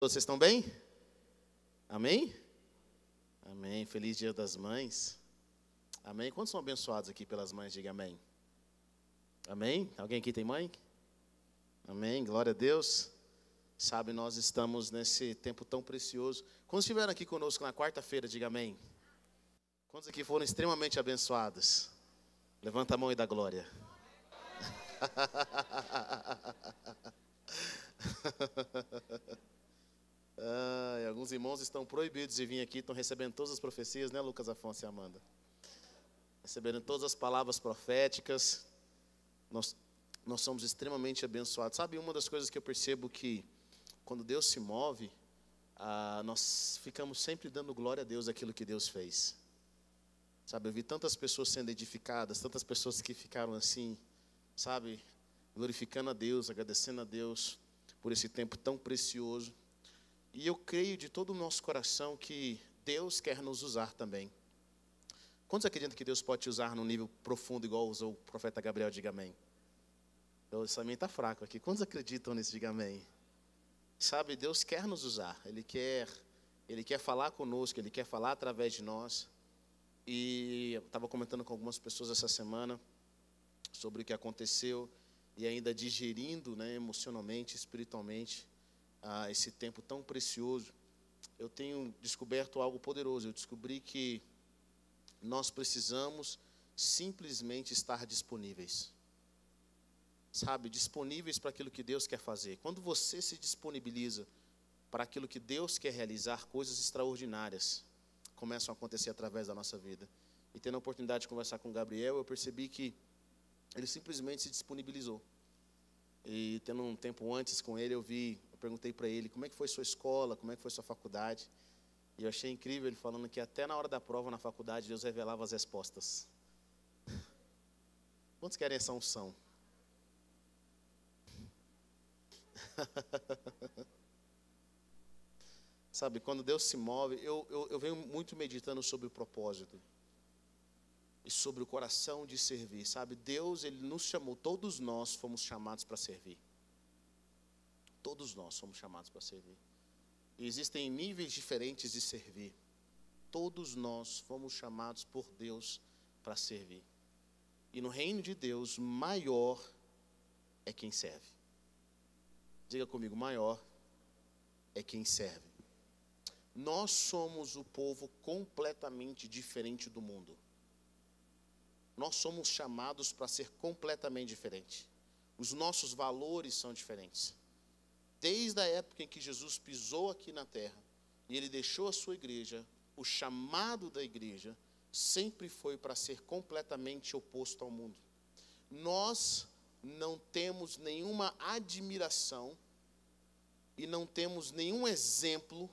Vocês estão bem? Amém? Amém. Feliz Dia das Mães. Amém. Quantos são abençoados aqui pelas mães? Diga amém. Amém? Alguém aqui tem mãe? Amém. Glória a Deus. Sabe, nós estamos nesse tempo tão precioso. Quantos estiveram aqui conosco na quarta-feira? Diga amém. Quantos aqui foram extremamente abençoados? Levanta a mão e dá glória. Alguns irmãos estão proibidos de vir aqui, estão recebendo todas as profecias, né, Lucas, Afonso e Amanda? Recebendo todas as palavras proféticas. Nós somos extremamente abençoados. Sabe, uma das coisas que eu percebo que quando Deus se move, nós ficamos sempre dando glória a Deus àquilo que Deus fez. Sabe, eu vi tantas pessoas sendo edificadas, tantas pessoas que ficaram assim, sabe, glorificando a Deus, agradecendo a Deus por esse tempo tão precioso. E eu creio de todo o nosso coração que Deus quer nos usar também. Quantos acreditam que Deus pode te usar num nível profundo, igual usou o profeta Gabriel? Diga amém. Esse amém está fraco aqui. Quantos acreditam nisso? Diga amém. Sabe, Deus quer nos usar. Ele quer falar conosco, Ele quer falar através de nós. E eu estava comentando com algumas pessoas essa semana sobre o que aconteceu e ainda digerindo, né, emocionalmente, espiritualmente, esse tempo tão precioso. Eu tenho descoberto algo poderoso. Eu descobri que nós precisamos simplesmente estar disponíveis. Sabe, disponíveis para aquilo que Deus quer fazer. Quando você se disponibiliza para aquilo que Deus quer realizar, coisas extraordinárias começam a acontecer através da nossa vida. E tendo a oportunidade de conversar com o Gabriel, eu percebi que ele simplesmente se disponibilizou. E tendo um tempo antes com ele, eu perguntei para ele, como é que foi sua escola, como é que foi sua faculdade? E eu achei incrível ele falando que até na hora da prova na faculdade, Deus revelava as respostas. Quantos querem essa unção? Sabe, quando Deus se move, eu venho muito meditando sobre o propósito e sobre o coração de servir. Sabe, Deus, Ele nos chamou, todos nós fomos chamados para servir. Todos nós somos chamados para servir. E existem níveis diferentes de servir. Todos nós fomos chamados por Deus para servir. E no reino de Deus, maior é quem serve. Diga comigo, maior é quem serve. Nós somos o povo completamente diferente do mundo. Nós somos chamados para ser completamente diferente. Os nossos valores são diferentes. Desde a época em que Jesus pisou aqui na terra e Ele deixou a sua igreja, o chamado da igreja sempre foi para ser completamente oposto ao mundo. Nós não temos nenhuma admiração e não temos nenhum exemplo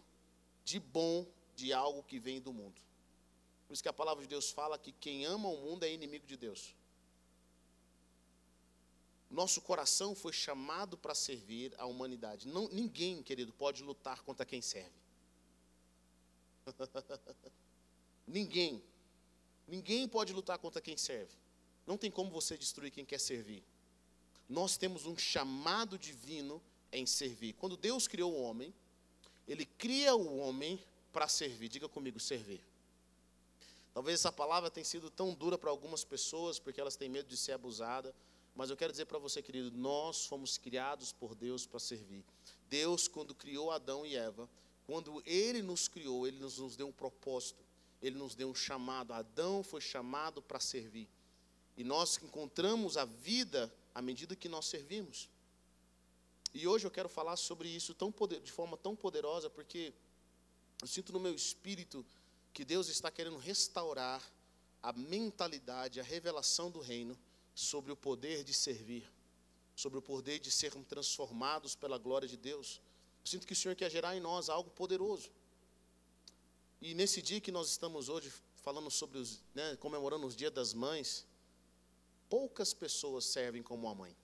de bom de algo que vem do mundo. Por isso que a palavra de Deus fala que quem ama o mundo é inimigo de Deus. Nosso coração foi chamado para servir a humanidade. Ninguém, querido, pode lutar contra quem serve. Ninguém. Ninguém pode lutar contra quem serve. Não tem como você destruir quem quer servir. Nós temos um chamado divino em servir. Quando Deus criou o homem, Ele cria o homem para servir. Diga comigo, servir. Talvez essa palavra tenha sido tão dura para algumas pessoas, porque elas têm medo de ser abusadas. Mas eu quero dizer para você, querido, nós fomos criados por Deus para servir. Deus, quando criou Adão e Eva, quando Ele nos criou, Ele nos deu um propósito. Ele nos deu um chamado. Adão foi chamado para servir. E nós encontramos a vida à medida que nós servimos. E hoje eu quero falar sobre isso de forma tão poderosa, porque eu sinto no meu espírito que Deus está querendo restaurar a mentalidade, a revelação do reino sobre o poder de servir, sobre o poder de sermos transformados pela glória de Deus. Eu sinto que o Senhor quer gerar em nós algo poderoso. E nesse dia que nós estamos hoje falando sobre comemorando os Dias das Mães, poucas pessoas servem como a mãe.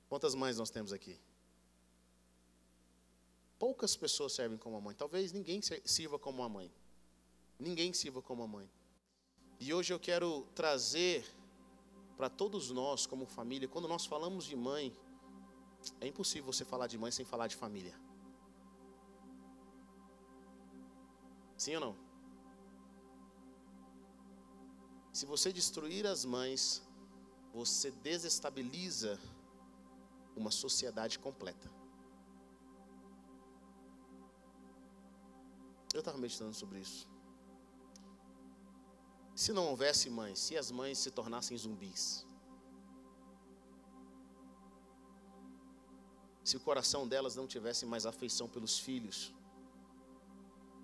Quantas mães nós temos aqui? Poucas pessoas servem como a mãe. Talvez ninguém sirva como a mãe. Ninguém sirva como a mãe. E hoje eu quero trazer para todos nós, como família, quando nós falamos de mãe, É impossível você falar de mãe sem falar de família. Sim ou não? Se você destruir as mães, você desestabiliza uma sociedade completa. Eu estava meditando sobre isso. Se não houvesse mães, se as mães se tornassem zumbis, se o coração delas não tivesse mais afeição pelos filhos,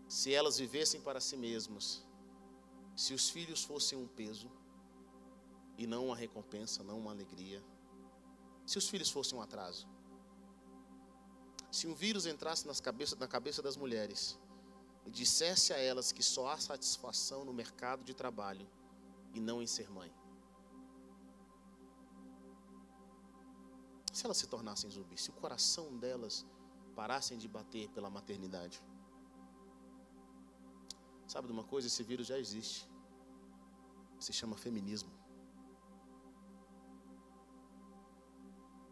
se elas vivessem para si mesmas, se os filhos fossem um peso e não uma recompensa, não uma alegria, se os filhos fossem um atraso, se um vírus entrasse na cabeça das mulheres e dissesse a elas que só há satisfação no mercado de trabalho e não em ser mãe, se elas se tornassem zumbis, se o coração delas parassem de bater pela maternidade, sabe de uma coisa? Esse vírus já existe. Se chama feminismo.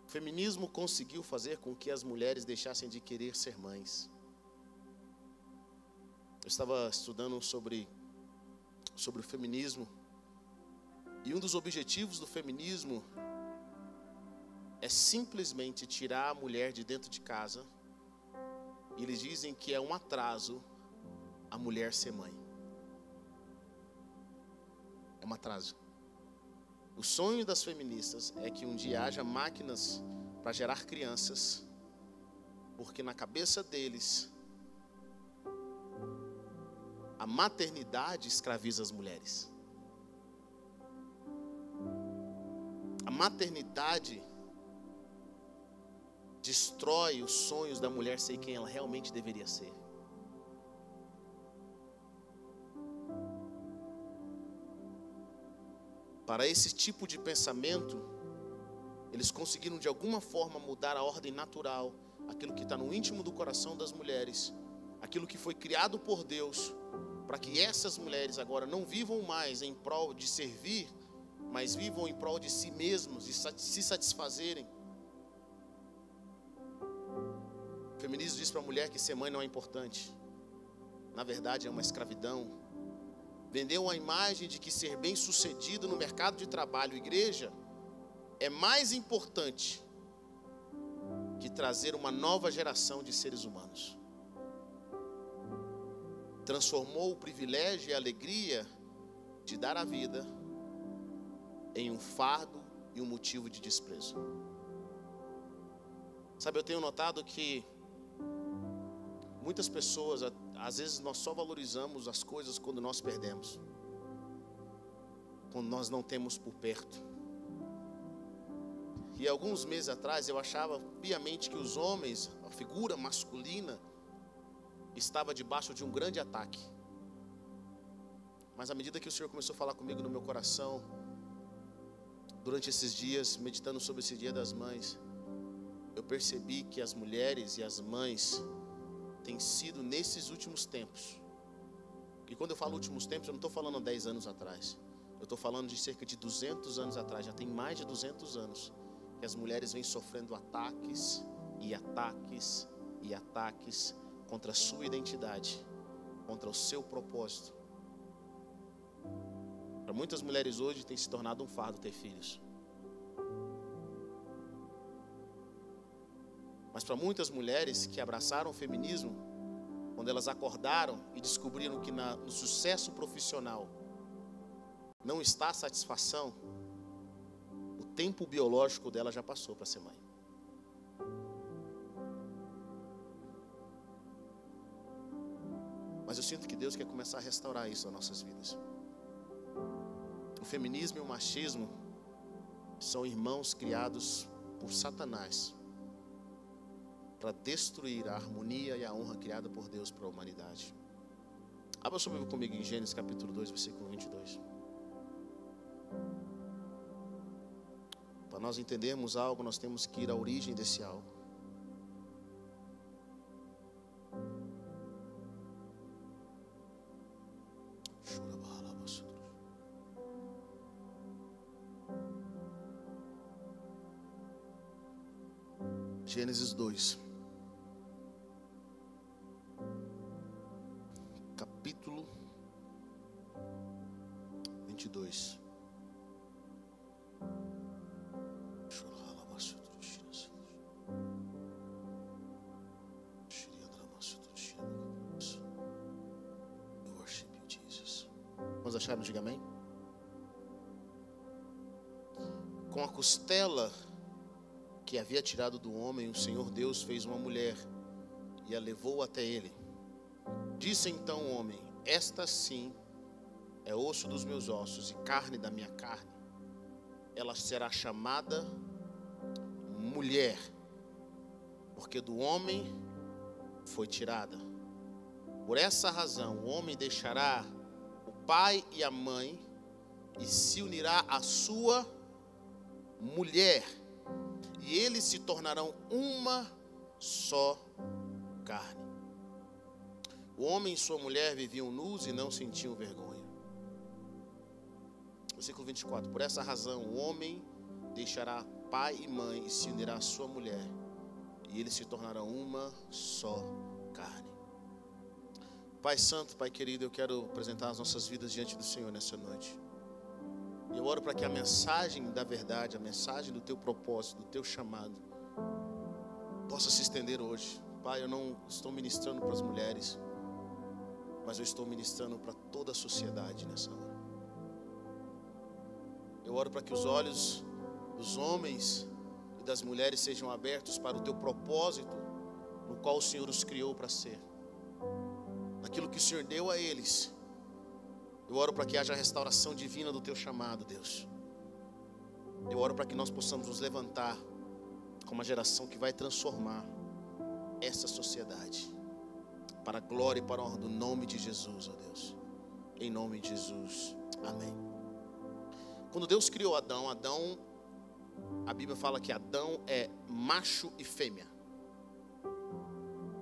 O feminismo conseguiu fazer com que as mulheres deixassem de querer ser mães. Eu estava estudando sobre o feminismo, e um dos objetivos do feminismo é simplesmente tirar a mulher de dentro de casa. E eles dizem que é um atraso a mulher ser mãe. É um atraso. O sonho das feministas é que um dia haja máquinas para gerar crianças, porque na cabeça deles a maternidade escraviza as mulheres. A maternidade destrói os sonhos da mulher ser quem ela realmente deveria ser. Para esse tipo de pensamento, eles conseguiram de alguma forma mudar a ordem natural, aquilo que está no íntimo do coração das mulheres, aquilo que foi criado por Deus, para que essas mulheres agora não vivam mais em prol de servir, mas vivam em prol de si mesmos, de se satisfazerem. O feminismo diz para a mulher que ser mãe não é importante. Na verdade, é uma escravidão. Vendeu a imagem de que ser bem-sucedido no mercado de trabalho, igreja, é mais importante que trazer uma nova geração de seres humanos. Transformou o privilégio e a alegria de dar a vida em um fardo e um motivo de desprezo. Sabe, eu tenho notado que muitas pessoas, às vezes nós só valorizamos as coisas quando nós perdemos, quando nós não temos por perto. E alguns meses atrás eu achava piamente que os homens, a figura masculina, estava debaixo de um grande ataque. Mas à medida que o Senhor começou a falar comigo no meu coração, durante esses dias, meditando sobre esse Dia das Mães, eu percebi que as mulheres e as mães têm sido nesses últimos tempos. E quando eu falo últimos tempos, eu não estou falando há 10 anos atrás. Eu estou falando de cerca de 200 anos atrás. Já tem mais de 200 anos que as mulheres vêm sofrendo ataques e ataques e ataques contra a sua identidade, contra o seu propósito. Para muitas mulheres hoje tem se tornado um fardo ter filhos. Mas para muitas mulheres que abraçaram o feminismo, quando elas acordaram e descobriram que no sucesso profissional não está a satisfação, o tempo biológico dela já passou para ser mãe. Mas eu sinto que Deus quer começar a restaurar isso nas nossas vidas. O feminismo e o machismo são irmãos criados por Satanás para destruir a harmonia e a honra criada por Deus para a humanidade. Abra sua Bíblia comigo em Gênesis capítulo 2, versículo 22. Para nós entendermos algo, nós temos que ir à origem desse algo. Gênesis 2, capítulo 22. Vamos achar, diga amém? Com a costela que havia tirado do homem, o Senhor Deus fez uma mulher e a levou até ele. Disse então o homem: esta sim é osso dos meus ossos e carne da minha carne. Ela será chamada mulher, porque do homem foi tirada. Por essa razão o homem deixará o pai e a mãe e se unirá à sua mulher, e eles se tornarão uma só carne. O homem e sua mulher viviam nus e não sentiam vergonha. Versículo 24. Por essa razão o homem deixará pai e mãe e se unirá à sua mulher, e eles se tornarão uma só carne. Pai Santo, Pai querido, eu quero apresentar as nossas vidas diante do Senhor nessa noite. E eu oro para que a mensagem da verdade, a mensagem do Teu propósito, do Teu chamado, possa se estender hoje. Pai, eu não estou ministrando para as mulheres, mas eu estou ministrando para toda a sociedade nessa hora. Eu oro para que os olhos dos homens e das mulheres sejam abertos para o Teu propósito, no qual o Senhor os criou para ser. Naquilo que o Senhor deu a eles. Eu oro para que haja a restauração divina do Teu chamado, Deus. Eu oro para que nós possamos nos levantar como uma geração que vai transformar essa sociedade para a glória e para a honra do nome de Jesus, ó Deus. Em nome de Jesus, amém. Quando Deus criou Adão, a Bíblia fala que Adão é macho e fêmea.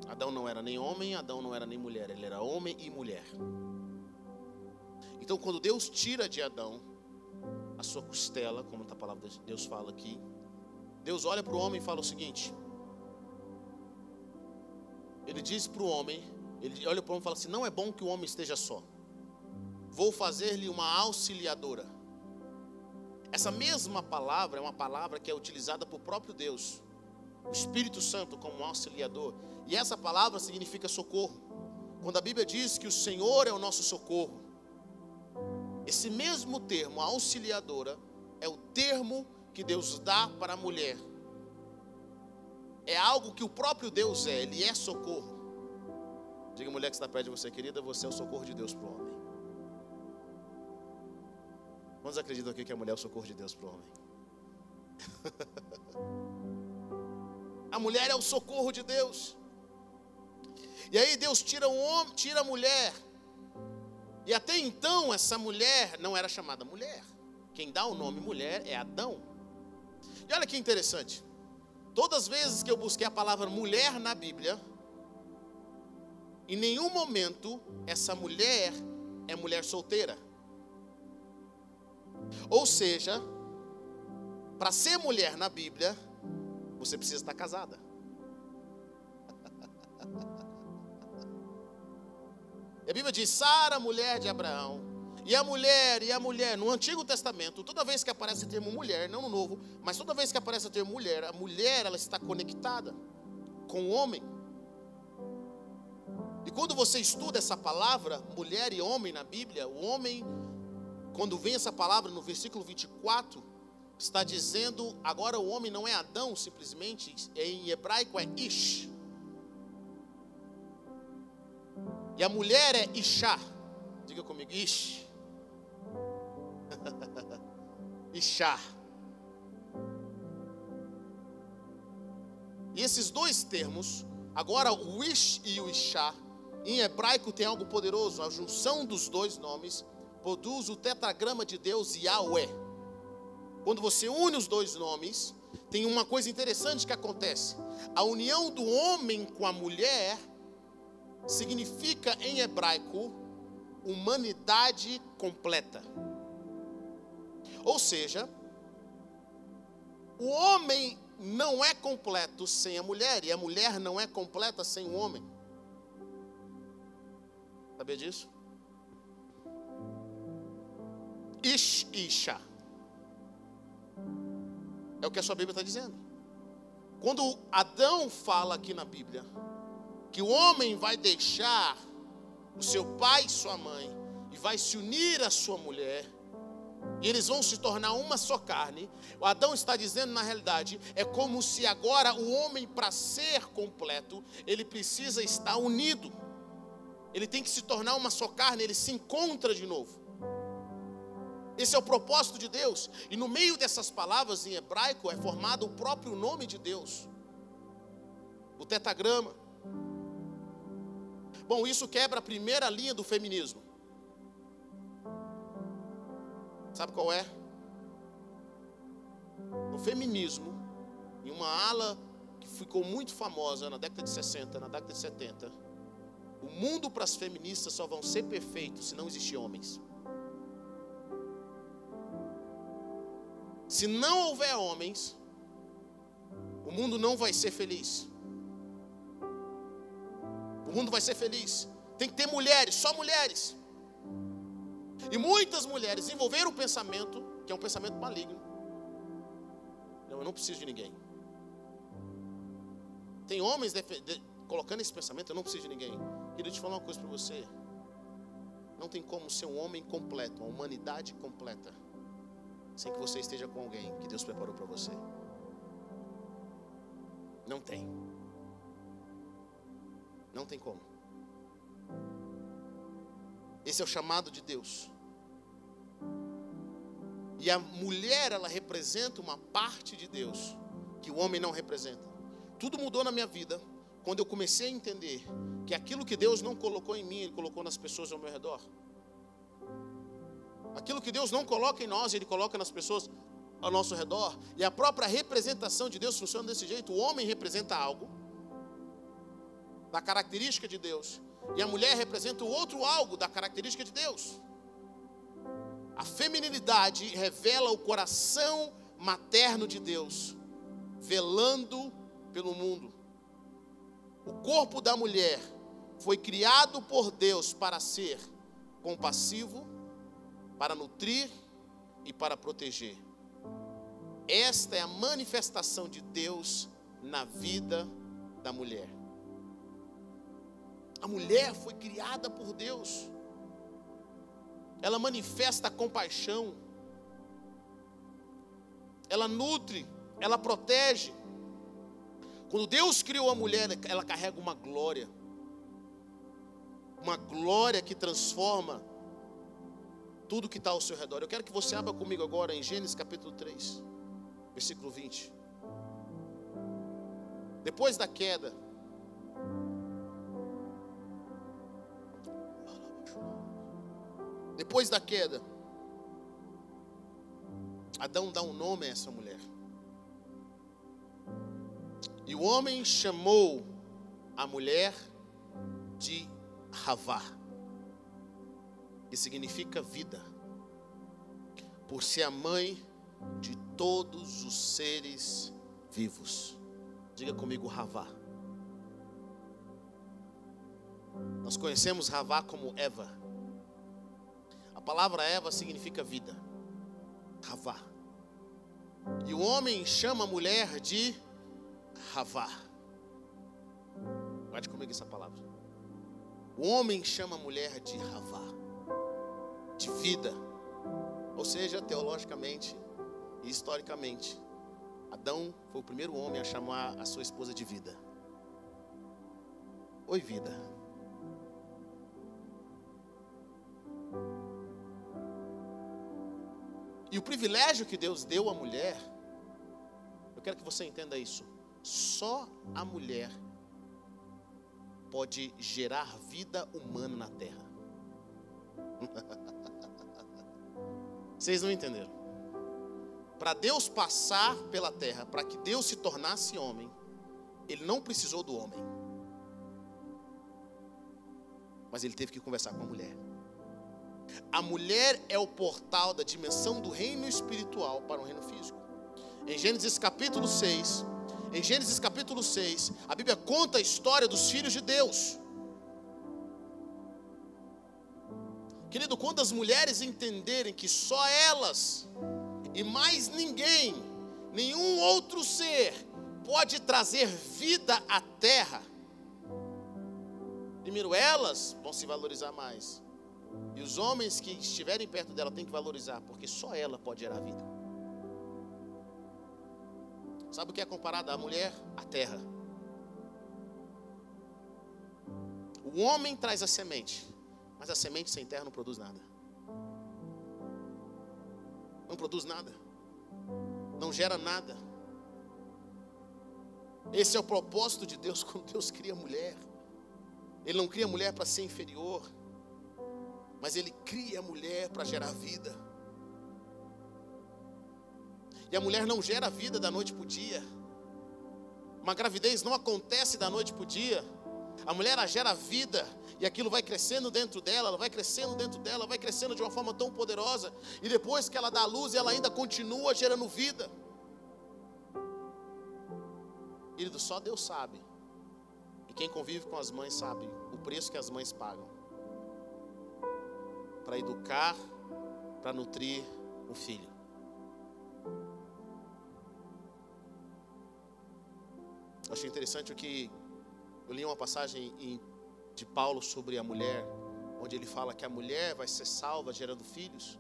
Adão não era nem homem, Adão não era nem mulher, ele era homem e mulher. Então quando Deus tira de Adão a sua costela, como a palavra de Deus fala aqui, Deus olha para o homem e fala o seguinte. Ele diz para o homem, ele olha para o homem e fala assim: não é bom que o homem esteja só. Vou fazer-lhe uma auxiliadora. Essa mesma palavra é uma palavra que é utilizada por próprio Deus, o Espírito Santo, como um auxiliador. E essa palavra significa socorro. Quando a Bíblia diz que o Senhor é o nosso socorro, esse mesmo termo, auxiliadora, é o termo que Deus dá para a mulher. É algo que o próprio Deus é, Ele é socorro. Diga a mulher que está perto de você: querida, você é o socorro de Deus para o homem. Quantos acreditam aqui que a mulher é o socorro de Deus para o homem? A mulher é o socorro de Deus. E aí Deus tira o homem, tira a mulher. E até então essa mulher não era chamada mulher. Quem dá o nome mulher é Adão. E olha que interessante. Todas as vezes que eu busquei a palavra mulher na Bíblia, em nenhum momento essa mulher é mulher solteira. Ou seja, para ser mulher na Bíblia, você precisa estar casada. A Bíblia diz: Sara, mulher de Abraão. E a mulher, no Antigo Testamento, toda vez que aparece o termo mulher, não no Novo, mas toda vez que aparece o termo mulher, a mulher, ela está conectada com o homem. E quando você estuda essa palavra, mulher e homem na Bíblia, o homem, quando vem essa palavra no versículo 24, está dizendo, agora o homem não é Adão simplesmente, em hebraico é Ish. E a mulher é Ishá. Diga comigo, Ish. Ishá. E esses dois termos, agora o Ish e o Ishá, em hebraico tem algo poderoso. A junção dos dois nomes produz o tetragrama de Deus, Yahweh. Quando você une os dois nomes, tem uma coisa interessante que acontece. A união do homem com a mulher significa em hebraico humanidade completa. Ou seja, o homem não é completo sem a mulher, e a mulher não é completa sem o homem. Sabia disso? Ish, Isha. É o que a sua Bíblia está dizendo. Quando Adão fala aqui na Bíblia que o homem vai deixar o seu pai e sua mãe e vai se unir à sua mulher, e eles vão se tornar uma só carne, o Adão está dizendo, na realidade, é como se agora o homem, para ser completo, ele precisa estar unido. Ele tem que se tornar uma só carne, ele se encontra de novo. Esse é o propósito de Deus. E no meio dessas palavras em hebraico é formado o próprio nome de Deus, o tetagrama. Bom, isso quebra a primeira linha do feminismo. Sabe qual é? No feminismo, em uma ala que ficou muito famosa na década de 60, na década de 70, o mundo para as feministas só vão ser perfeitos se não existir homens. Se não houver homens, o mundo não vai ser feliz. O mundo vai ser feliz. Tem que ter mulheres, só mulheres. E muitas mulheres desenvolveram um pensamento, que é um pensamento maligno. Não, eu não preciso de ninguém. Tem homens colocando esse pensamento, eu não preciso de ninguém. Queria te falar uma coisa para você. Não tem como ser um homem completo, uma humanidade completa, sem que você esteja com alguém que Deus preparou para você. Não tem. Não tem como. Esse é o chamado de Deus. E a mulher, ela representa uma parte de Deus que o homem não representa. Tudo mudou na minha vida quando eu comecei a entender que aquilo que Deus não colocou em mim, Ele colocou nas pessoas ao meu redor. Aquilo que Deus não coloca em nós, Ele coloca nas pessoas ao nosso redor. E a própria representação de Deus funciona desse jeito. O homem representa algo, da característica de Deus, e a mulher representa o outro algo da característica de Deus. A feminilidade revela o coração materno de Deus, velando pelo mundo. O corpo da mulher foi criado por Deus para ser compassivo, para nutrir e para proteger. Esta é a manifestação de Deus na vida da mulher. A mulher foi criada por Deus. Ela manifesta a compaixão. Ela nutre, ela protege. Quando Deus criou a mulher, ela carrega uma glória. Uma glória que transforma tudo que está ao seu redor. Eu quero que você abra comigo agora em Gênesis capítulo 3, versículo 20. Depois da queda, Adão dá um nome a essa mulher. E o homem chamou a mulher de Havá, que significa vida, por ser a mãe de todos os seres vivos. Diga comigo, Havá. Nós conhecemos Havá como Eva. A palavra Eva significa vida. Havá. E o homem chama a mulher de Havá. Guarde comigo essa palavra. O homem chama a mulher de Havá, de vida. Ou seja, teologicamente e historicamente, Adão foi o primeiro homem a chamar a sua esposa de vida. Oi, vida. E o privilégio que Deus deu à mulher, eu quero que você entenda isso. Só a mulher pode gerar vida humana na terra. Vocês não entenderam? Para Deus passar pela terra, para que Deus se tornasse homem, Ele não precisou do homem, mas Ele teve que conversar com a mulher. A mulher é o portal da dimensão do reino espiritual para o reino físico. Em Gênesis capítulo 6, Em Gênesis capítulo 6, a Bíblia conta a história dos filhos de Deus. Querido, quando as mulheres entenderem que só elas e mais ninguém, nenhum outro ser pode trazer vida à terra, primeiro elas vão se valorizar mais. E os homens que estiverem perto dela têm que valorizar, porque só ela pode gerar vida. Sabe o que é comparado à mulher? A terra. O homem traz a semente, mas a semente sem terra não produz nada. Não produz nada. Não gera nada. Esse é o propósito de Deus quando Deus cria a mulher. Ele não cria a mulher para ser inferior, mas Ele cria a mulher para gerar vida. E a mulher não gera vida da noite para o dia. Uma gravidez não acontece da noite para o dia. A mulher, ela gera vida, e aquilo vai crescendo dentro dela, ela vai crescendo dentro dela, vai crescendo de uma forma tão poderosa, e depois que ela dá a luz, ela ainda continua gerando vida. Querido, só Deus sabe, e quem convive com as mães sabe o preço que as mães pagam para educar, para nutrir um filho. Eu achei interessante o que eu li uma passagem de Paulo sobre a mulher, onde ele fala que a mulher vai ser salva gerando filhos.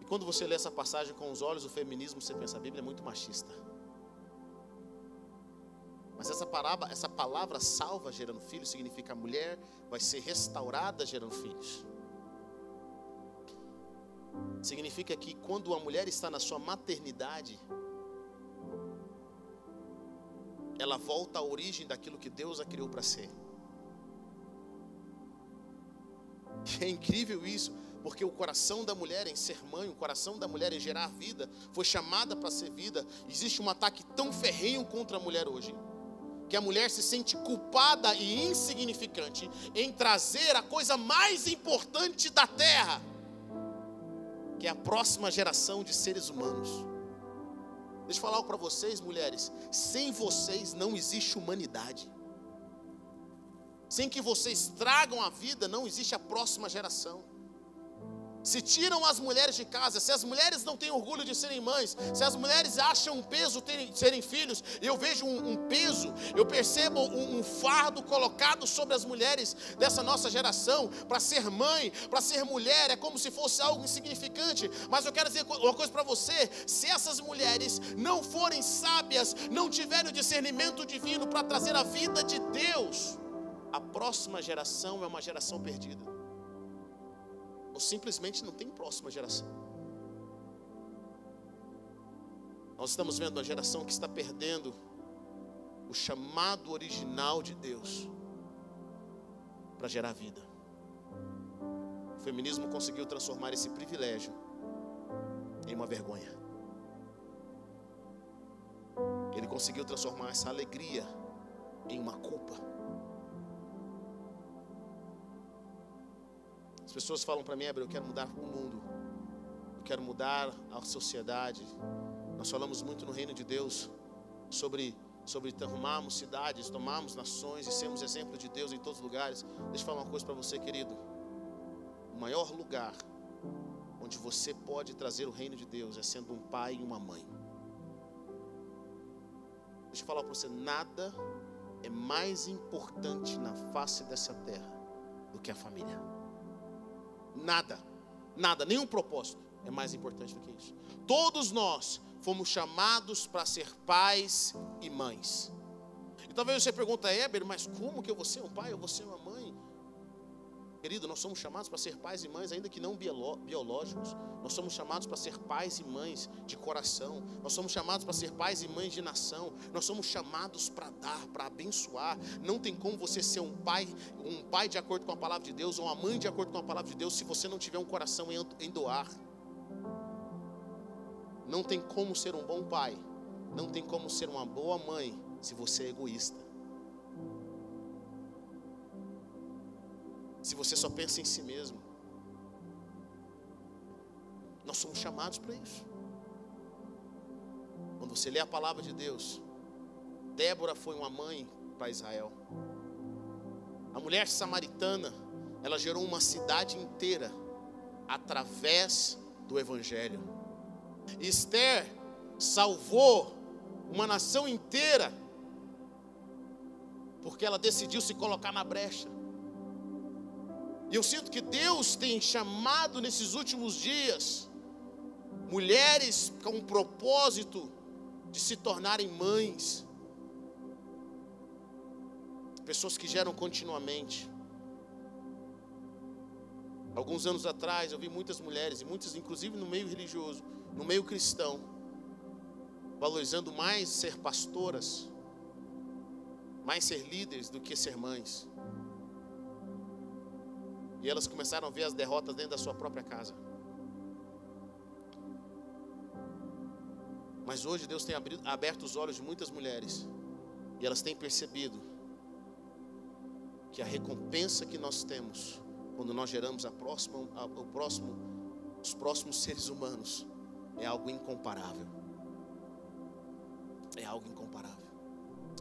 E quando você lê essa passagem com os olhos do feminismo, você pensa, a Bíblia é muito machista. Mas essa palavra salva gerando filhos significa a mulher vai ser restaurada gerando filhos. Significa que quando a mulher está na sua maternidade, ela volta à origem daquilo que Deus a criou para ser. E é incrível isso, porque o coração da mulher em ser mãe, o coração da mulher em gerar vida, foi chamada para ser vida. Existe um ataque tão ferrenho contra a mulher hoje, que a mulher se sente culpada e insignificante em trazer a coisa mais importante da terra, que é a próxima geração de seres humanos. Deixa eu falar algo para vocês, mulheres. Sem vocês não existe humanidade. Sem que vocês tragam a vida, não existe a próxima geração. Se tiram as mulheres de casa, se as mulheres não têm orgulho de serem mães, se as mulheres acham um peso serem filhos, eu vejo um peso, eu percebo um fardo colocado sobre as mulheres dessa nossa geração, para ser mãe, para ser mulher, é como se fosse algo insignificante. Mas eu quero dizer uma coisa para você: se essas mulheres não forem sábias, não tiverem o discernimento divino para trazer a vida de Deus, a próxima geração é uma geração perdida. Ou simplesmente não tem próxima geração. Nós estamos vendo uma geração que está perdendo o chamado original de Deus para gerar vida. O feminismo conseguiu transformar esse privilégio em uma vergonha. Ele conseguiu transformar essa alegria em uma culpa. As pessoas falam para mim, eu quero mudar o mundo, eu quero mudar a sociedade. Nós falamos muito no reino de Deus sobre tomarmos cidades, tomarmos nações e sermos exemplo de Deus em todos os lugares. Deixa eu falar uma coisa para você, querido. O maior lugar onde você pode trazer o reino de Deus é sendo um pai e uma mãe. Deixa eu falar para você, nada é mais importante na face dessa terra do que a família. Nada, nenhum propósito é mais importante do que isso. Todos nós fomos chamados para ser pais e mães. E talvez você pergunte, Éber, mas como que eu vou ser um pai, eu vou ser uma mãe? Querido, nós somos chamados para ser pais e mães, ainda que não biológicos. Nós somos chamados para ser pais e mães de coração. Nós somos chamados para ser pais e mães de nação. Nós somos chamados para dar, para abençoar. Não tem como você ser um pai de acordo com a palavra de Deus, ou uma mãe de acordo com a palavra de Deus, se você não tiver um coração em doar. Não tem como ser um bom pai, não tem como ser uma boa mãe, se você é egoísta. Se você só pensa em si mesmo. Nós somos chamados para isso. Quando você lê a palavra de Deus, Débora foi uma mãe para Israel. A mulher samaritana, ela gerou uma cidade inteira através do evangelho. Esther salvou uma nação inteira porque ela decidiu se colocar na brecha. E eu sinto que Deus tem chamado nesses últimos dias mulheres com um propósito de se tornarem mães, pessoas que geram continuamente. Alguns anos atrás eu vi muitas mulheres, e muitas inclusive no meio religioso, no meio cristão, valorizando mais ser pastoras, mais ser líderes do que ser mães. E elas começaram a ver as derrotas dentro da sua própria casa. Mas hoje Deus tem aberto os olhos de muitas mulheres, e elas têm percebido que a recompensa que nós temos quando nós geramos os próximos seres humanos é algo incomparável. É algo incomparável.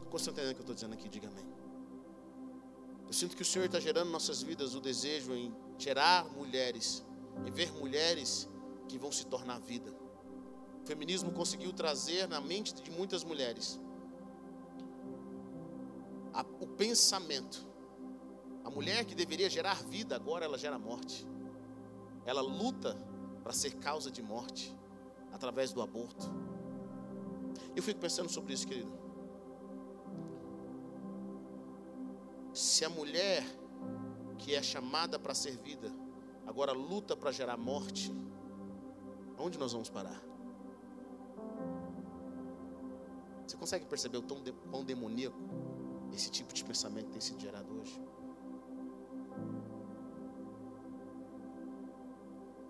Quando você está entendendo o que eu estou dizendo aqui, diga amém. Eu sinto que o Senhor está gerando em nossas vidas o desejo em gerar mulheres, em ver mulheres que vão se tornar vida. O feminismo conseguiu trazer na mente de muitas mulheres o pensamento. A mulher que deveria gerar vida, agora ela gera morte. Ela luta para ser causa de morte através do aborto. Eu fico pensando sobre isso, querido. Se a mulher que é chamada para ser vida agora luta para gerar morte, aonde nós vamos parar? Você consegue perceber o quão demoníaco esse tipo de pensamento tem sido gerado hoje?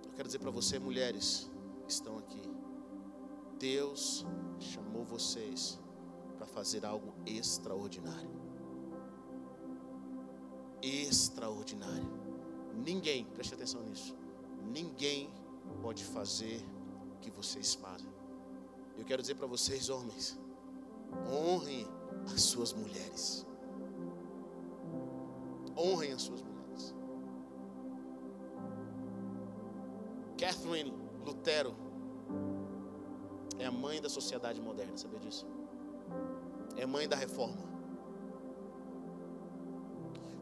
Eu quero dizer para você, mulheres que estão aqui, Deus chamou vocês para fazer algo extraordinário. Extraordinário. Ninguém, preste atenção nisso, ninguém pode fazer o que vocês fazem. Eu quero dizer para vocês, homens, honrem as suas mulheres. Honrem as suas mulheres. Catherine Lutero é a mãe da sociedade moderna, sabia disso? É a mãe da reforma.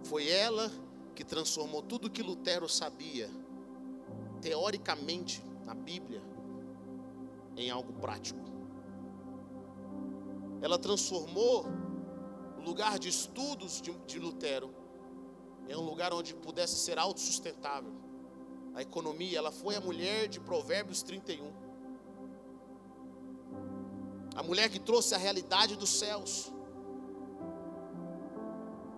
Foi ela que transformou tudo que Lutero sabia, teoricamente, na Bíblia, em algo prático. Ela transformou o lugar de estudos de Lutero em um lugar onde pudesse ser autossustentável. A economia, ela foi a mulher de Provérbios 31. A mulher que trouxe a realidade dos céus.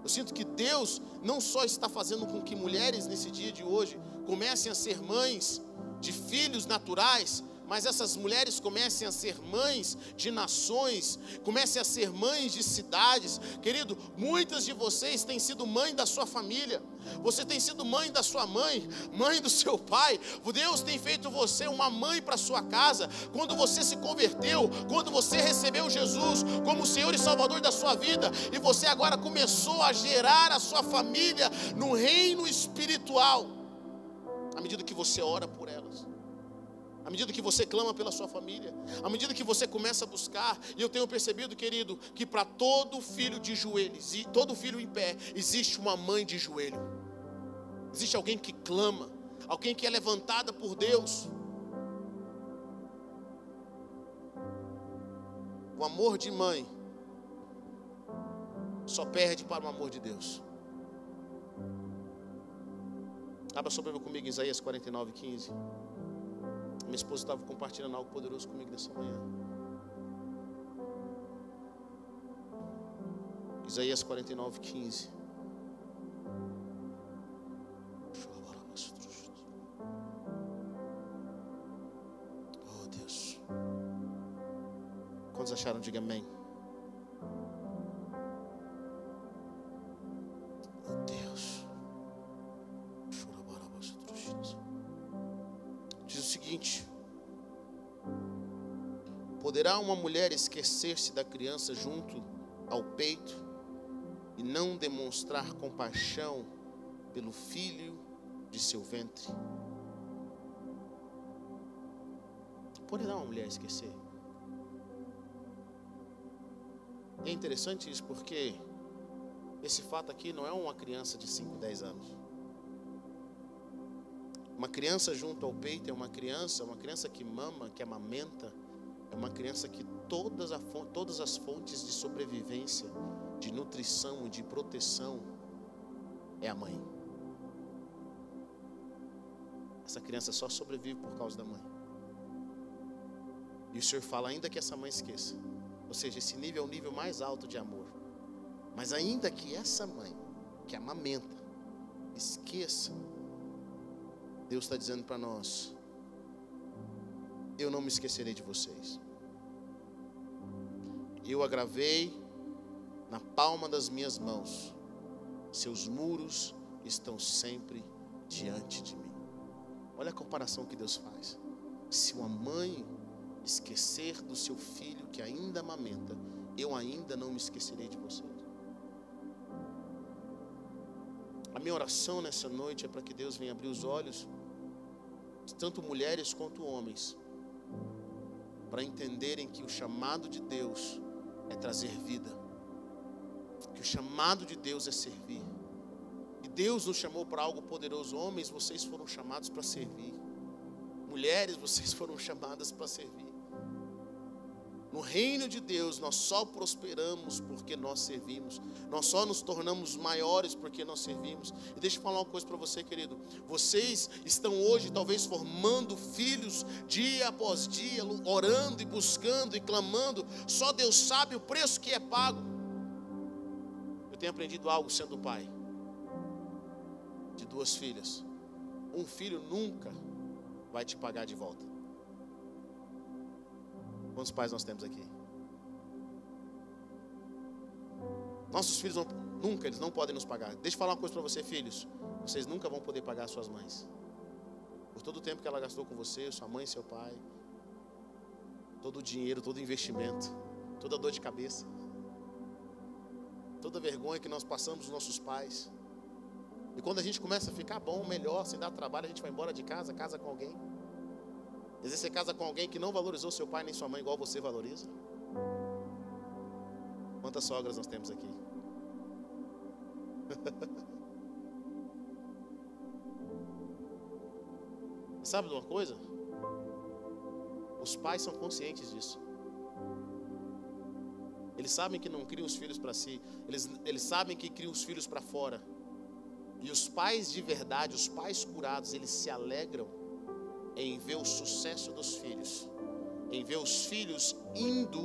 Eu sinto que Deus não só está fazendo com que mulheres nesse dia de hoje comecem a ser mães de filhos naturais, mas essas mulheres comecem a ser mães de nações, comecem a ser mães de cidades. Querido, muitas de vocês têm sido mãe da sua família. Você tem sido mãe da sua mãe, mãe do seu pai. Deus tem feito você uma mãe para a sua casa. Quando você se converteu, quando você recebeu Jesus como Senhor e Salvador da sua vida, e você agora começou a gerar a sua família no reino espiritual, à medida que você ora por elas, à medida que você clama pela sua família, à medida que você começa a buscar. E eu tenho percebido, querido, que para todo filho de joelhos e todo filho em pé, existe uma mãe de joelho. Existe alguém que clama, alguém que é levantada por Deus. O amor de mãe só perde para o amor de Deus. Abra sua Bíblia comigo em Isaías 49:15. Minha esposa estava compartilhando algo poderoso comigo nessa manhã. Isaías 49:15. Oh Deus. Quantos acharam? Diga amém. Oh Deus. Diz o seguinte: Poderá uma mulher esquecer-se da criança junto ao peito e não demonstrar compaixão pelo filho de seu ventre? Poderá uma mulher esquecer? E é interessante isso porque esse fato aqui não é uma criança de 5, 10 anos. Uma criança junto ao peito é uma criança que mama, que amamenta, é uma criança que todas as fontes de sobrevivência, de nutrição e de proteção é a mãe. Essa criança só sobrevive por causa da mãe. E o Senhor fala, ainda que essa mãe esqueça, ou seja, esse nível é o nível mais alto de amor. Mas ainda que essa mãe, que amamenta, esqueça, Deus está dizendo para nós, eu não me esquecerei de vocês. Eu a gravei na palma das minhas mãos. Seus muros estão sempre diante de mim. Olha a comparação que Deus faz. Se uma mãe esquecer do seu filho que ainda amamenta, eu ainda não me esquecerei de vocês. A minha oração nessa noite é para que Deus venha abrir os olhos de tanto mulheres quanto homens, para entenderem que o chamado de Deus é trazer vida, que o chamado de Deus é servir. E Deus nos chamou para algo poderoso. Homens, vocês foram chamados para servir. Mulheres, vocês foram chamadas para servir. No reino de Deus, nós só prosperamos porque nós servimos. Nós só nos tornamos maiores porque nós servimos. E deixa eu falar uma coisa para você, querido. Vocês estão hoje talvez formando filhos dia após dia, orando e buscando e clamando. Só Deus sabe o preço que é pago. Eu tenho aprendido algo sendo pai de 2 filhas. Um filho nunca vai te pagar de volta. Quantos pais nós temos aqui? Nossos filhos eles não podem nos pagar. Deixa eu falar uma coisa para você, filhos. Vocês nunca vão poder pagar suas mães. Por todo o tempo que ela gastou com você, sua mãe e seu pai. Todo o dinheiro, todo o investimento, toda a dor de cabeça, toda a vergonha que nós passamos dos nossos pais. E quando a gente começa a ficar bom, melhor, sem dar trabalho, a gente vai embora de casa, casa com alguém. Às vezes você casa com alguém que não valorizou seu pai nem sua mãe igual você valoriza. Quantas sogras nós temos aqui? Sabe de uma coisa? Os pais são conscientes disso. Eles sabem que não criam os filhos para si. Eles sabem que criam os filhos para fora. E os pais de verdade, os pais curados, eles se alegram em ver o sucesso dos filhos, em ver os filhos indo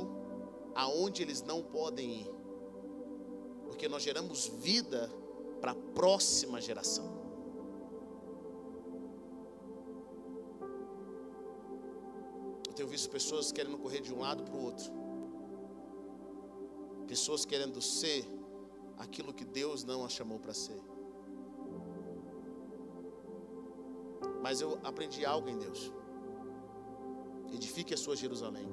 aonde eles não podem ir, porque nós geramos vida para a próxima geração. Eu tenho visto pessoas querendo correr de um lado para o outro, pessoas querendo ser aquilo que Deus não as chamou para ser. Mas eu aprendi algo em Deus. Edifique a sua Jerusalém.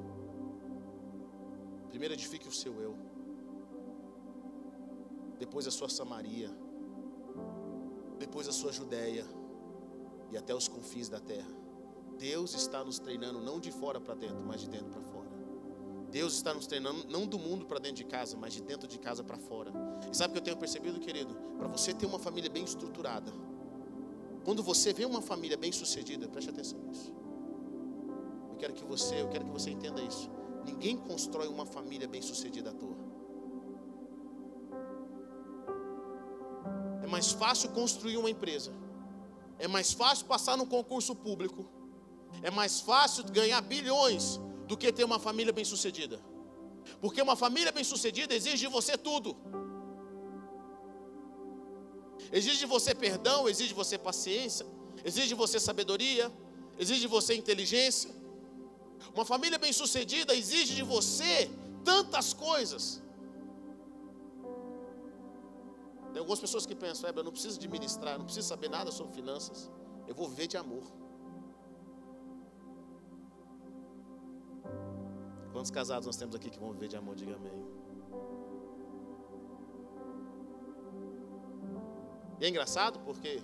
Primeiro edifique o seu eu. Depois a sua Samaria. Depois a sua Judéia. E até os confins da terra. Deus está nos treinando não de fora para dentro, mas de dentro para fora. Deus está nos treinando não do mundo para dentro de casa, mas de dentro de casa para fora. E sabe o que eu tenho percebido, querido? Para você ter uma família bem estruturada, quando você vê uma família bem sucedida, preste atenção nisso. Eu quero que você entenda isso. Ninguém constrói uma família bem sucedida à toa. É mais fácil construir uma empresa. É mais fácil passar no concurso público. É mais fácil ganhar bilhões do que ter uma família bem sucedida. Porque uma família bem sucedida exige de você tudo. Exige de você perdão, exige de você paciência, exige de você sabedoria, exige de você inteligência. Uma família bem-sucedida exige de você tantas coisas. Tem algumas pessoas que pensam, eu não preciso administrar, não preciso saber nada sobre finanças, eu vou viver de amor. Quantos casados nós temos aqui que vão viver de amor? Diga amém. E é engraçado porque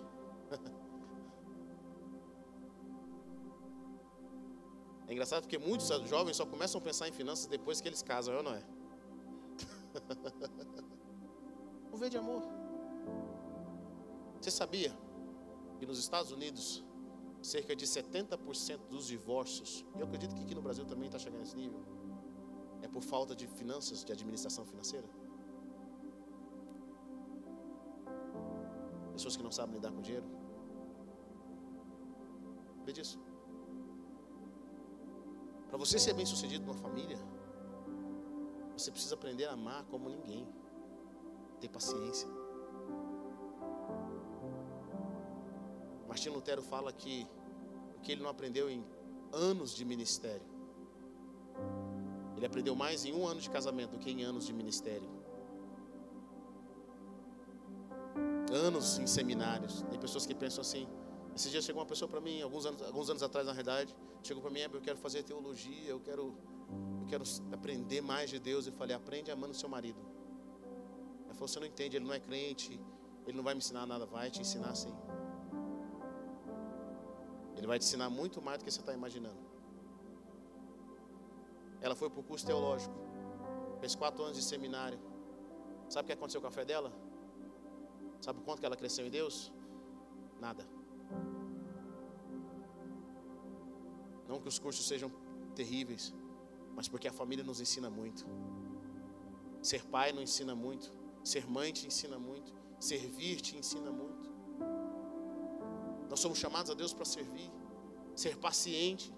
muitos jovens só começam a pensar em finanças depois que eles casam, é ou não é? Vamos ver de amor. Você sabia que nos Estados Unidos cerca de 70% dos divórcios, e eu acredito que aqui no Brasil também está chegando nesse nível, é por falta de finanças, de administração financeira? Pessoas que não sabem lidar com dinheiro. Vê disso. Para você ser bem sucedido numa família, você precisa aprender a amar como ninguém. Ter paciência. Martinho Lutero fala que o que ele não aprendeu em anos de ministério, ele aprendeu mais em 1 ano de casamento do que em anos de ministério. Anos em seminários. Tem pessoas que pensam assim. Esse dia chegou uma pessoa para mim, alguns anos atrás na realidade, chegou para mim: eu quero fazer teologia, eu quero aprender mais de Deus. Eu falei: aprende amando seu marido. Ela falou: você não entende, ele não é crente, ele não vai me ensinar nada. Vai te ensinar sim. Ele vai te ensinar muito mais do que você está imaginando. Ela foi para o curso teológico, fez 4 anos de seminário. Sabe o que aconteceu com a fé dela? Sabe o quanto que ela cresceu em Deus? Nada. Não que os cursos sejam terríveis, mas porque a família nos ensina muito. Ser pai nos ensina muito. Ser mãe te ensina muito. Servir te ensina muito. Nós somos chamados a Deus para servir. Ser paciente.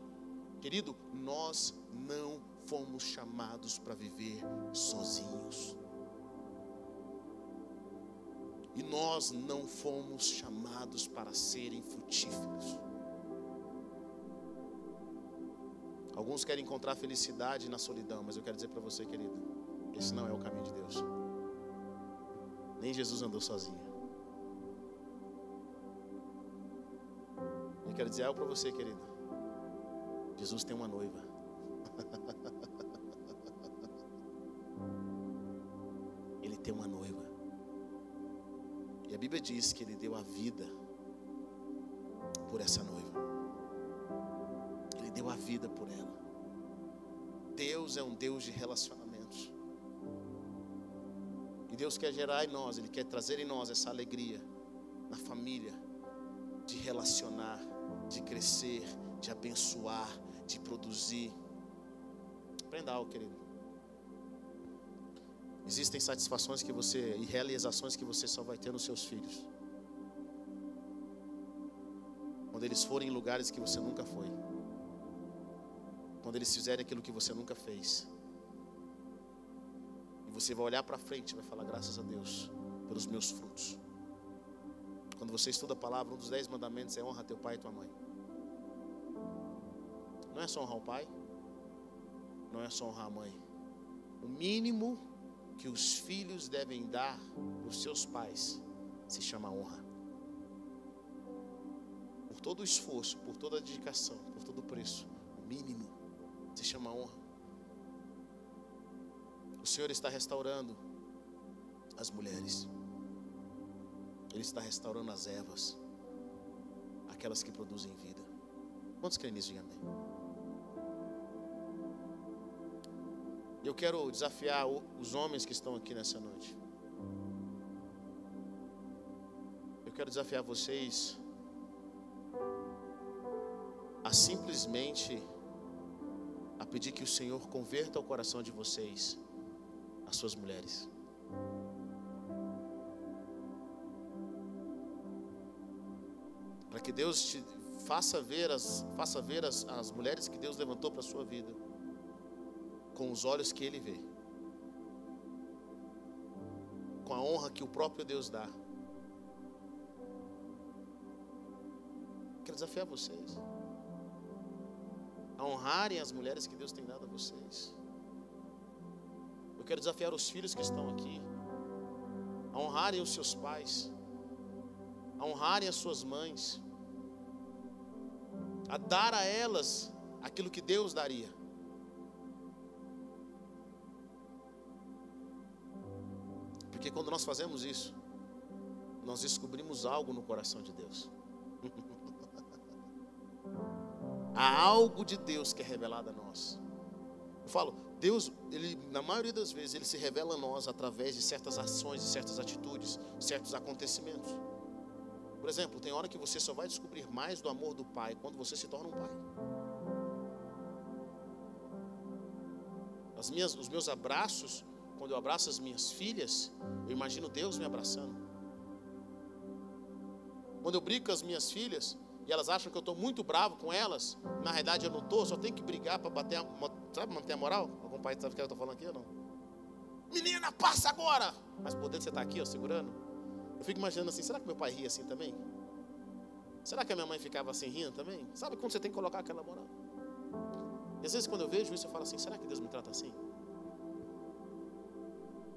Querido, nós não fomos chamados para viver sozinhos. E nós não fomos chamados para serem frutíferos. Alguns querem encontrar felicidade na solidão, mas eu quero dizer para você, querido, esse não é o caminho de Deus. Nem Jesus andou sozinho. Eu quero dizer algo para você, querido. Jesus tem uma noiva. Ele tem uma noiva. E a Bíblia diz que Ele deu a vida por essa noiva. Ele deu a vida por ela. Deus é um Deus de relacionamentos. E Deus quer gerar em nós, Ele quer trazer em nós essa alegria na família, de relacionar, de crescer, de abençoar, de produzir. Aprenda algo, querido. Existem satisfações que você e realizações que você só vai ter nos seus filhos, quando eles forem em lugares que você nunca foi, quando eles fizerem aquilo que você nunca fez, e você vai olhar para frente e vai falar: graças a Deus pelos meus frutos. Quando você estuda a palavra, um dos 10 mandamentos é: honra teu pai e tua mãe. Não é só honrar o pai, não é só honrar a mãe. O mínimo que os filhos devem dar para os seus pais se chama honra. Por todo o esforço, por toda a dedicação, por todo o preço, o mínimo se chama honra. O Senhor está restaurando as mulheres. Ele está restaurando as ervas, aquelas que produzem vida. Quantos creem nisso? Diga amém. Eu quero desafiar os homens que estão aqui nessa noite. Eu quero desafiar vocês a simplesmente a pedir que o Senhor converta o coração de vocês às suas mulheres. Para que Deus te faça ver as mulheres que Deus levantou para a sua vida com os olhos que Ele vê, com a honra que o próprio Deus dá. Quero desafiar vocês a honrarem as mulheres que Deus tem dado a vocês. Eu quero desafiar os filhos que estão aqui a honrarem os seus pais, a honrarem as suas mães, a dar a elas aquilo que Deus daria. Porque quando nós fazemos isso, nós descobrimos algo no coração de Deus. Há algo de Deus que é revelado a nós. Eu falo, Deus, Ele, na maioria das vezes, Ele se revela a nós através de certas ações, de certas atitudes, certos acontecimentos. Por exemplo, tem hora que você só vai descobrir mais do amor do Pai quando você se torna um pai. Os meus abraços, quando eu abraço as minhas filhas, eu imagino Deus me abraçando. Quando eu brigo com as minhas filhas e elas acham que eu estou muito bravo com elas, na realidade eu não estou, só tenho que brigar para bater, sabe, manter a moral? Algum pai sabe o que eu estou falando aqui ou não? Menina, passa agora! Mas por dentro você está aqui, ó, segurando. Eu fico imaginando assim, será que meu pai ria assim também? Será que a minha mãe ficava assim rindo também? Sabe quando você tem que colocar aquela moral? E às vezes quando eu vejo isso eu falo assim, será que Deus me trata assim?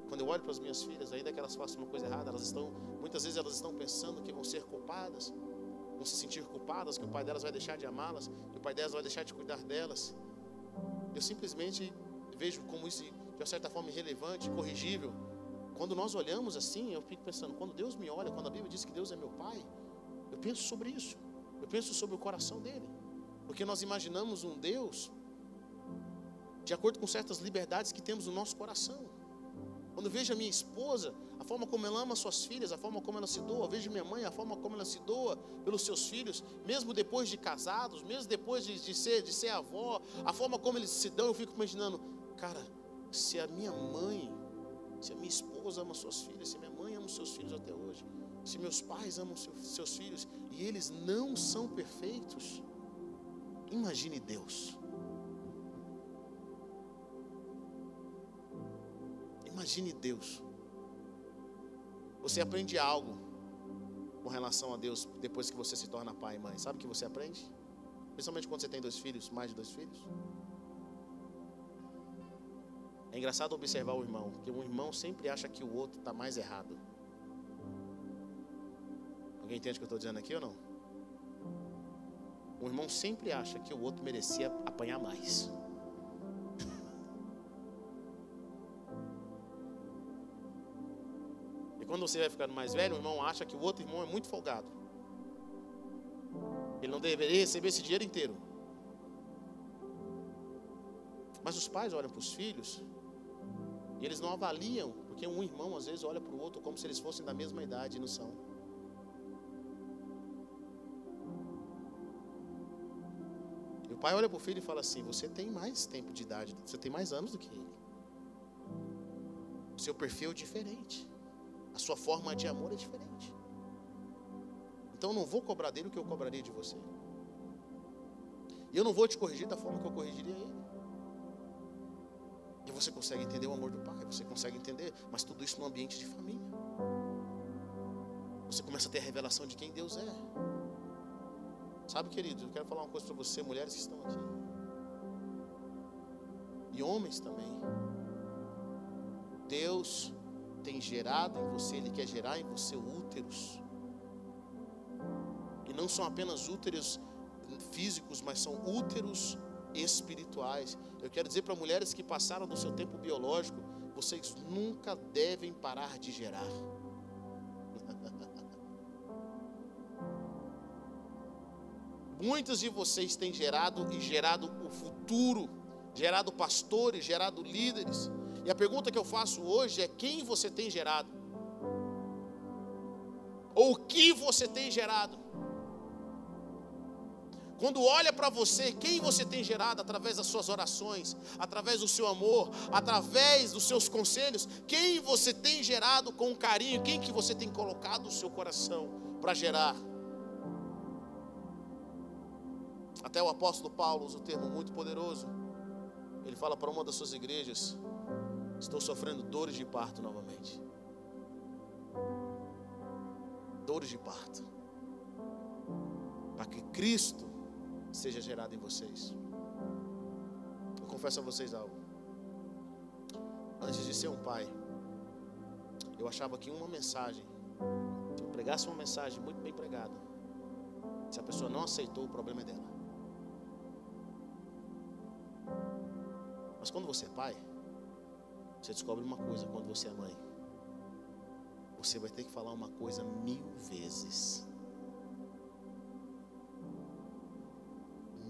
Quando eu olho para as minhas filhas, ainda que elas façam uma coisa errada, muitas vezes elas estão pensando que vão ser culpadas, vão se sentir culpadas, que o pai delas vai deixar de amá-las, que o pai delas vai deixar de cuidar delas. Eu simplesmente vejo como isso, de uma certa forma, irrelevante, corrigível. Quando nós olhamos assim, eu fico pensando, quando Deus me olha, quando a Bíblia diz que Deus é meu Pai, eu penso sobre isso, eu penso sobre o coração dele, porque nós imaginamos um Deus de acordo com certas liberdades que temos no nosso coração. Quando eu vejo a minha esposa, a forma como ela ama suas filhas, a forma como ela se doa, eu vejo minha mãe, a forma como ela se doa pelos seus filhos, mesmo depois de casados, mesmo depois de ser avó, a forma como eles se dão, eu fico imaginando, cara, se a minha mãe, se a minha esposa ama suas filhas, se a minha mãe ama os seus filhos até hoje, se meus pais amam seus filhos e eles não são perfeitos, imagine Deus. Imagine Deus. Você aprende algo com relação a Deus depois que você se torna pai e mãe. Sabe o que você aprende? Principalmente quando você tem 2 filhos, mais de 2 filhos. É engraçado observar o irmão, porque um irmão sempre acha que o outro está mais errado. Alguém entende o que eu estou dizendo aqui ou não? Um irmão sempre acha que o outro merecia apanhar mais. E quando você vai ficando mais velho, o irmão acha que o outro irmão é muito folgado. Ele não deveria receber esse dinheiro inteiro. Mas os pais olham para os filhos e eles não avaliam, porque um irmão às vezes olha para o outro como se eles fossem da mesma idade e não são. E o pai olha para o filho e fala assim, você tem mais tempo de idade, você tem mais anos do que ele. O seu perfil é diferente. A sua forma de amor é diferente. Então eu não vou cobrar dele o que eu cobraria de você. E eu não vou te corrigir da forma que eu corrigiria ele. E você consegue entender o amor do pai, você consegue entender, mas tudo isso no ambiente de família. Você começa a ter a revelação de quem Deus é. Sabe, querido, eu quero falar uma coisa para você, mulheres que estão aqui. E homens também. Deus tem gerado em você, Ele quer gerar em você úteros. E não são apenas úteros físicos, mas são úteros espirituais. Eu quero dizer para mulheres que passaram do seu tempo biológico, vocês nunca devem parar de gerar. Muitos de vocês têm gerado e gerado o futuro, gerado pastores, gerado líderes. E a pergunta que eu faço hoje é: quem você tem gerado? Ou o que você tem gerado? Quando olha para você, quem você tem gerado através das suas orações, através do seu amor, através dos seus conselhos, quem você tem gerado com carinho, quem que você tem colocado no seu coração para gerar? Até o apóstolo Paulo usa um termo muito poderoso. Ele fala para uma das suas igrejas: estou sofrendo dores de parto novamente. Dores de parto. Para que Cristo seja gerado em vocês. Eu confesso a vocês algo. Antes de ser um pai, eu achava que uma mensagem, se eu pregasse uma mensagem muito bem pregada, se a pessoa não aceitou, o problema é dela. Mas quando você é pai, você descobre uma coisa quando você é mãe: você vai ter que falar uma coisa 1000 vezes.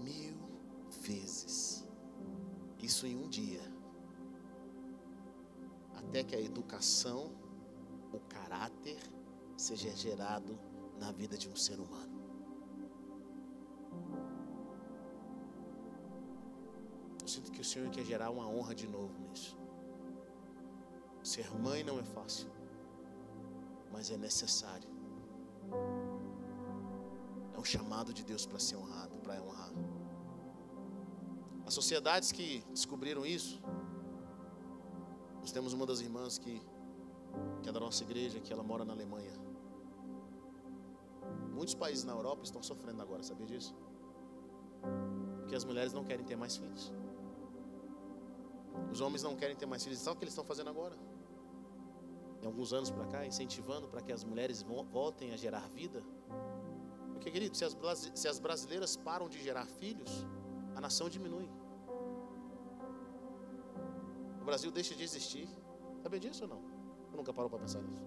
1000 vezes. Isso em um dia. Até que a educação, o caráter, seja gerado na vida de um ser humano. Eu sinto que o Senhor quer gerar uma honra de novo nisso. Ser mãe não é fácil, mas é necessário. É um chamado de Deus para ser honrado, para honrar. As sociedades que descobriram isso, nós temos uma das irmãs que é da nossa igreja, que ela mora na Alemanha. Muitos países na Europa estão sofrendo agora, sabia disso? Porque as mulheres não querem ter mais filhos. Os homens não querem ter mais filhos. Sabe o que eles estão fazendo agora? Em alguns anos para cá, incentivando para que as mulheres voltem a gerar vida. Porque, querido, se as brasileiras param de gerar filhos, a nação diminui. O Brasil deixa de existir. Sabia disso ou não? Ou nunca parou para pensar nisso?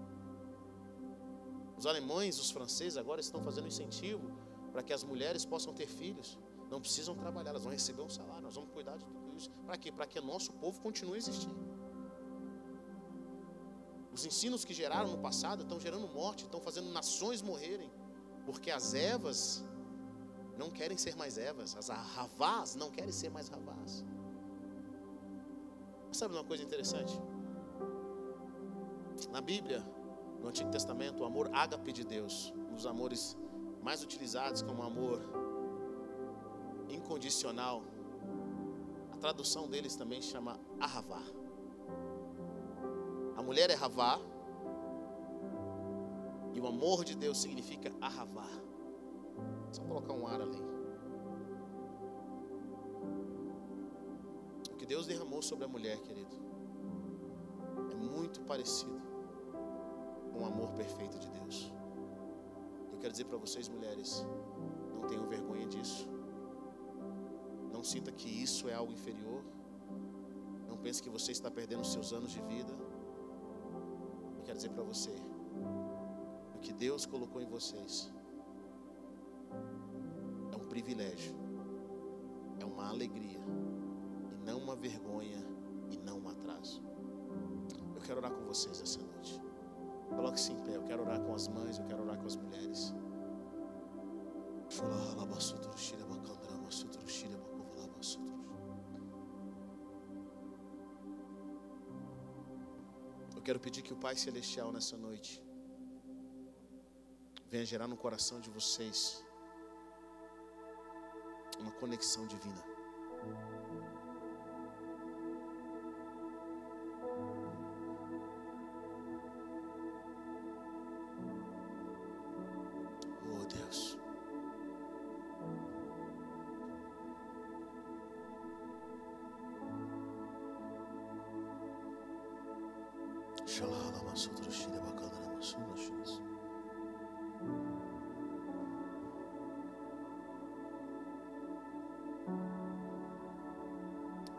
Os alemães, os franceses agora estão fazendo incentivo para que as mulheres possam ter filhos. Não precisam trabalhar, elas vão receber um salário. Nós vamos cuidar de tudo isso. Para quê? Para que o nosso povo continue a existir. Os ensinos que geraram no passado estão gerando morte, estão fazendo nações morrerem. Porque as Evas não querem ser mais Evas, as Ravás não querem ser mais Ravás. Sabe uma coisa interessante? Na Bíblia, no Antigo Testamento, o amor ágape de Deus, um dos amores mais utilizados como amor incondicional, a tradução deles também chama Ahavá. A mulher é Ravá e o amor de Deus significa Ahavá. Só colocar um ar ali. O que Deus derramou sobre a mulher, querido, é muito parecido com o amor perfeito de Deus. Eu quero dizer para vocês, mulheres, não tenham vergonha disso. Não sinta que isso é algo inferior. Não pense que você está perdendo os seus anos de vida. Eu quero dizer para você, o que Deus colocou em vocês é um privilégio, é uma alegria, e não uma vergonha, e não um atraso. Eu quero orar com vocês essa noite. Coloque-se em pé. Eu quero orar com as mães, eu quero orar com as mulheres. Eu quero pedir que o Pai Celestial nessa noite venha gerar no coração de vocês uma conexão divina. Oh Deus.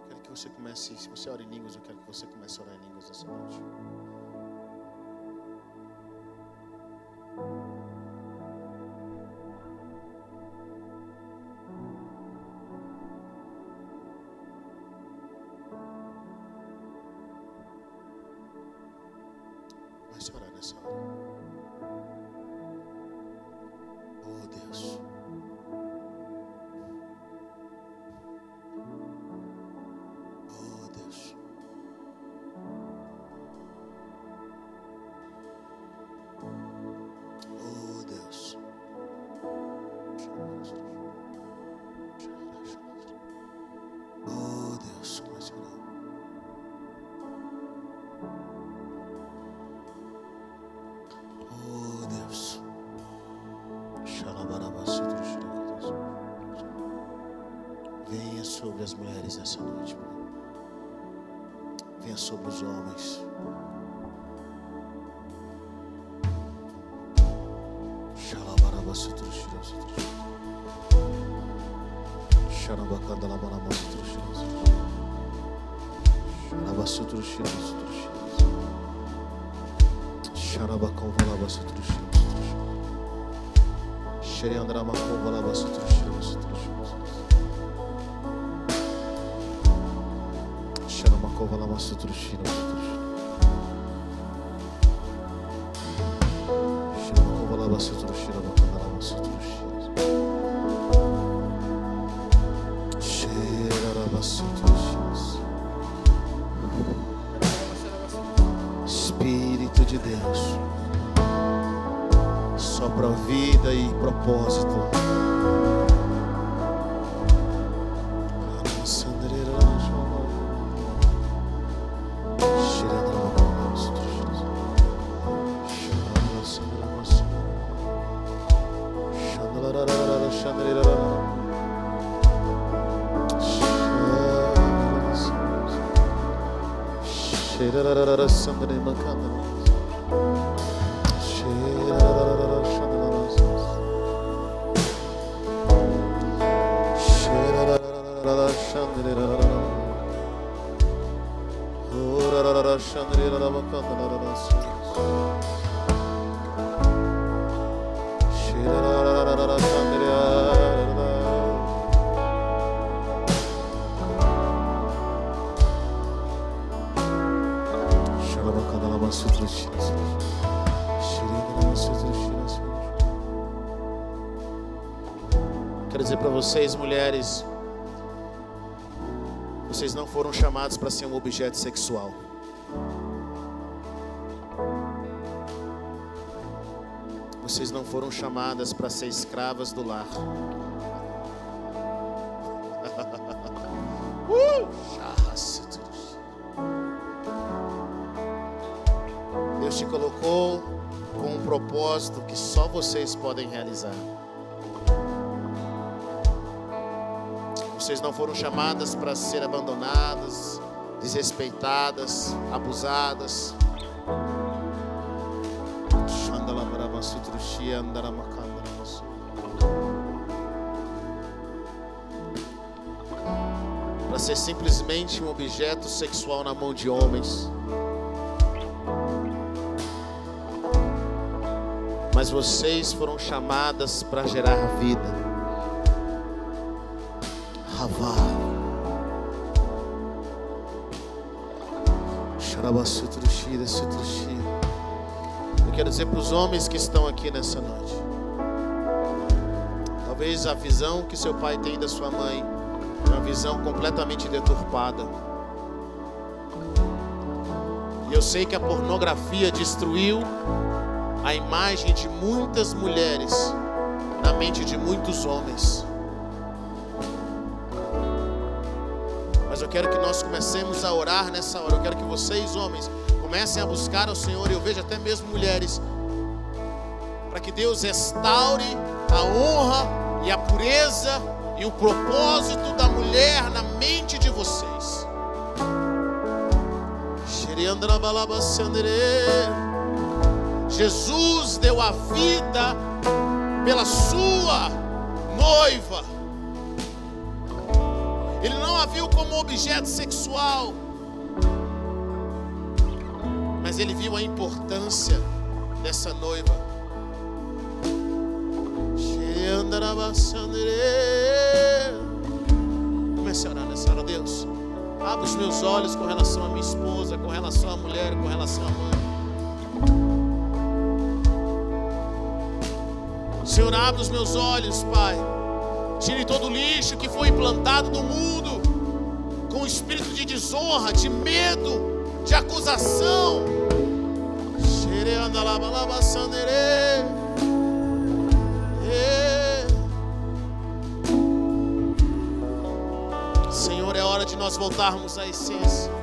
Quero que você comece, se você ora em línguas, eu quero que você comece a orar em línguas nessa noite. Comece a orar nessa hora. Oh Deus. Oh Deus. Oh Deus. Oh Deus, comece a orar. Oh Deus. Venha sobre as mulheres nessa noite. Venha sobre os homens. Espírito de Deus, sopra vida e propósito. Quero dizer para vocês, mulheres, vocês não foram chamados para ser um objeto sexual. Vocês não foram chamadas para ser escravas do lar. Deus te colocou com um propósito que só vocês podem realizar. Vocês não foram chamadas para ser abandonadas, desrespeitadas, abusadas. Para ser simplesmente um objeto sexual na mão de homens. Mas vocês foram chamadas para gerar vida. Havá. Eu quero dizer para os homens que estão aqui nessa noite. Talvez a visão que seu pai tem da sua mãe é uma visão completamente deturpada. E eu sei que a pornografia destruiu a imagem de muitas mulheres na mente de muitos homens. Mas eu quero que nós comecemos a orar nessa hora. Eu quero que vocês, homens, comecem a buscar ao Senhor. E eu vejo até mesmo mulheres, para que Deus restaure a honra e a pureza e o propósito da mulher na mente de vocês. Jesus deu a vida pela sua noiva. Ele não a viu como objeto sexual, mas ele viu a importância dessa noiva. Comece a orar nessa hora. Deus, abre os meus olhos com relação à minha esposa, com relação à mulher, com relação à mãe. Senhor, abre os meus olhos, Pai. Tire todo o lixo que foi implantado no mundo, com espírito de desonra, de medo, de acusação. Senhor, é hora de nós voltarmos à essência.